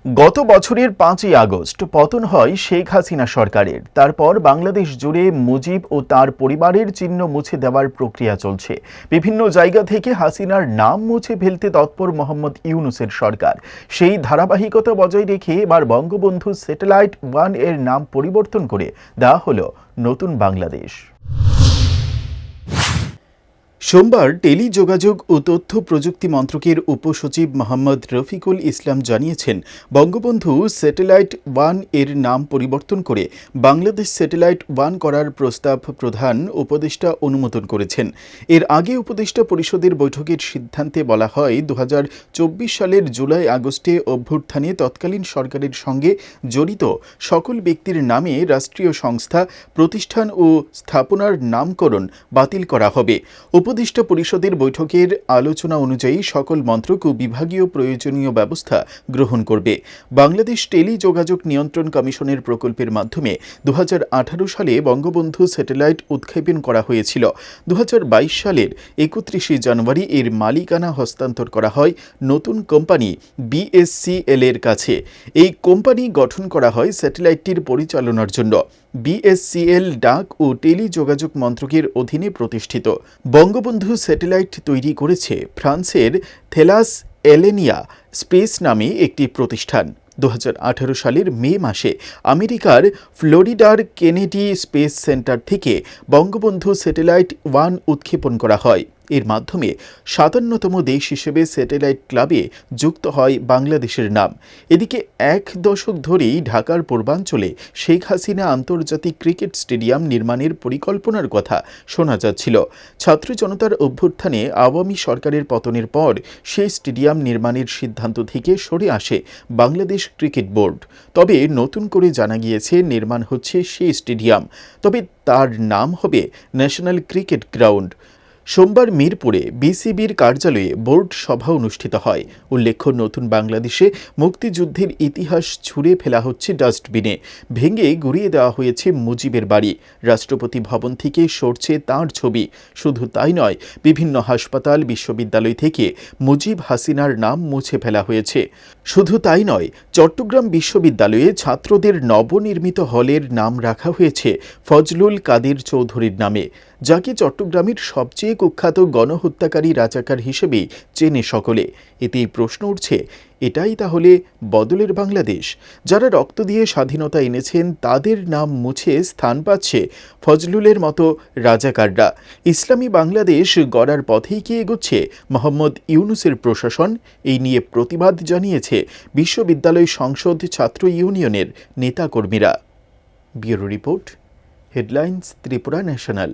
গত বছরের ৫ই আগস্ট পতন হয় শেখ হাসিনা সরকারের। তারপর বাংলাদেশ জুড়ে মুজিব ও তার পরিবারের চিহ্ন মুছে দেওয়ার প্রক্রিয়া চলছে। বিভিন্ন জায়গা থেকে হাসিনার নাম মুছে ফেলতে তৎপর মোহাম্মদ ইউনূসের সরকার। সেই ধারাবাহিকতা বজায় রেখে এবার বঙ্গবন্ধু স্যাটেলাইট 1 এর নাম পরিবর্তন করে দেওয়া হলো নতুন বাংলাদেশ। সোমবার টেলিযোগাযোগ ও তথ্য প্রযুক্তি মন্ত্রকের উপসচিব মোহাম্মদ রফিকুল ইসলাম জানিয়েছেন, বঙ্গবন্ধু স্যাটেলাইট 1 এর নাম পরিবর্তন করে বাংলাদেশ স্যাটেলাইট 1 করার প্রস্তাব প্রধান উপদেষ্টা অনুমোদন করেছেন। এর আগে উপদেষ্টা পরিষদের বৈঠকের সিদ্ধান্তে বলা হয়, ২০২৪ সালের জুলাই আগস্টে অভ্যুত্থানে তৎকালীন সরকারের সঙ্গে জড়িত সকল ব্যক্তির নামে রাষ্ট্রীয় সংস্থা, প্রতিষ্ঠান ও স্থাপনার নামকরণ বাতিল করা হবে। উপদেষ্টা পরিষদের বৈঠকের আলোচনা অনুযায়ী সকল মন্ত্রক ও বিভাগীয় প্রয়োজনীয় ব্যবস্থা গ্রহণ করবে। বাংলাদেশ টেলিযোগাযোগ নিয়ন্ত্রণ কমিশনের প্রকল্পের মাধ্যমে ২০১৮ সালে বঙ্গবন্ধু স্যাটেলাইট উৎক্ষেপণ করা হয়েছিল। ২০২২ সালের ৩১ জানুয়ারি এর মালিকানা হস্তান্তর করা হয় নতুন কোম্পানি বিএসসিএল এর কাছে। এই কোম্পানি গঠন করা হয় স্যাটেলাইটটির পরিচালনার জন্য। বিএসসিএল ডাক ও টেলিযোগাযোগ মন্ত্রকের অধীনে প্রতিষ্ঠিত। বঙ্গবন্ধু স্যাটেলাইট তৈরি করেছে ফ্রান্সের থেলাস এলেনিয়া স্পেস নামে একটি প্রতিষ্ঠান। ২০১৮ সালের মে মাসে আমেরিকার ফ্লোরিডার কেনেডি স্পেস সেন্টার থেকে বঙ্গবন্ধু স্যাটেলাইট 1 উৎক্ষেপণ করা হয়। এর মাধ্যমে ৫৭তম দেশ হিসেবে স্যাটেলাইট ক্লাবে যুক্ত হয় বাংলাদেশের নাম। এদিকে ১ দশক ধরেই ঢাকার পূর্বাঞ্চলে শেখ হাসিনা আন্তর্জাতিক ক্রিকেট স্টেডিয়াম নির্মাণের পরিকল্পনার কথা শোনা যাচ্ছিল। ছাত্র জনতার অভ্যুত্থানে আওয়ামী সরকারের পতনের পর সেই স্টেডিয়াম নির্মাণের সিদ্ধান্ত থেকে সরে আসে বাংলাদেশ ক্রিকেট বোর্ড। তবে নতুন করে জানা গিয়েছে, নির্মাণ হচ্ছে সেই স্টেডিয়াম, তবে তার নাম হবে ন্যাশনাল ক্রিকেট গ্রাউন্ড। সোমবার মিরপুরে বিসিবির কার্যালয়ে বোর্ড সভা অনুষ্ঠিত হয়। উল্লেখ্য, নতুন বাংলাদেশে মুক্তিযুদ্ধের ইতিহাস ছুঁড়ে ফেলা হচ্ছে ডাস্টবিনে। ভেঙে গুঁড়িয়ে দেওয়া হয়েছে মুজিবের বাড়ি। রাষ্ট্রপতি ভবন থেকে সরছে তাঁর ছবি। শুধু তাই নয়, বিভিন্ন হাসপাতাল, বিশ্ববিদ্যালয় থেকে মুজিব হাসিনার নাম মুছে ফেলা হয়েছে। শুধু তাই নয়, চট্টগ্রাম বিশ্ববিদ্যালয়ে ছাত্রদের নবনির্মিত হলের নাম রাখা হয়েছে ফজলুল কাদের চৌধুরীর নামে, যাকে চট্টগ্রামের সবচেয়ে কুখ্যাত গণহত্যাকারী রাজাকার হিসেবে চেনে সকলে। এতেই প্রশ্ন উঠছে, এটাই তাহলে বদলের বাংলাদেশ? যারা রক্ত দিয়ে স্বাধীনতা এনেছেন তাদের নাম মুছে স্থান পাচ্ছে ফজলুলের মতো রাজাকাররা। ইসলামী বাংলাদেশ গড়ার পথেই কি এগোচ্ছে মোহাম্মদ ইউনূসের প্রশাসন? এই নিয়ে প্রতিবাদ জানিয়েছে বিশ্ববিদ্যালয় সংসদ ছাত্র ইউনিয়নের নেতাকর্মীরা। Bureau report, headlines Tripura national.